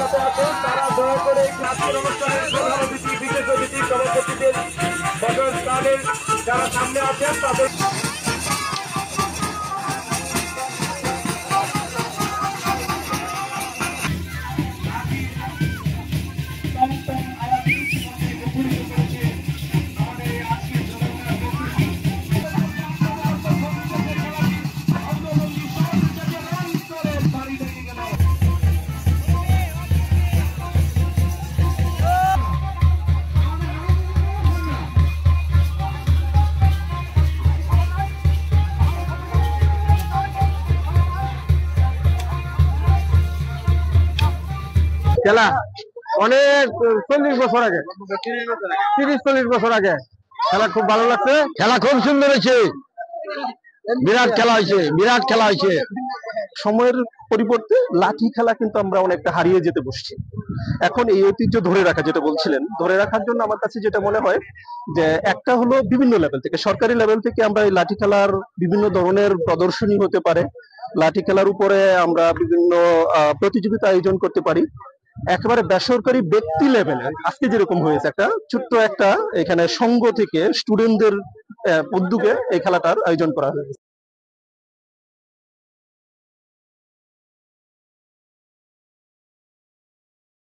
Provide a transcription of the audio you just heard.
সাথে আছেন তারা দয়া করে আজকের অনুষ্ঠানের প্রধান অতিথি বিশেষ অতিথি সভাপতিদের বছর স্থানের যারা সামনে আছেন তাদের খেলা অনেক 40 বছর আগে, 30-40 বছর আগে খেলা খুব ভালো লাগছে। খেলা খুব সুন্দর হয়েছে, বিরাট খেলা হয়েছে, বিরাট খেলা হয়েছে। সময়ের পরিবর্তে লাঠি খেলা কিন্তু আমরা অনেকটা হারিয়ে যেতে বসছি। এখন এই ঐতিহ্য ধরে রাখা, যেটা বলছিলেন, ধরে রাখার জন্য আমার কাছে যেটা মনে হয় যে একটা হলো বিভিন্ন লেভেল থেকে, সরকারি লেভেল থেকে আমরা এই লাঠি খেলার বিভিন্ন ধরনের প্রদর্শনী হতে পারে, লাঠি খেলার উপরে আমরা বিভিন্ন প্রতিযোগিতা আয়োজন করতে পারি। একেবারে বেসরকারি ব্যক্তি লেভেলে আজকে যেরকম হয়েছে, একটা ছোট্ট একটা এখানে সংঘ থেকে স্টুডেন্টদের উদ্যোগে এই খেলাটার আয়োজন করা হয়েছে।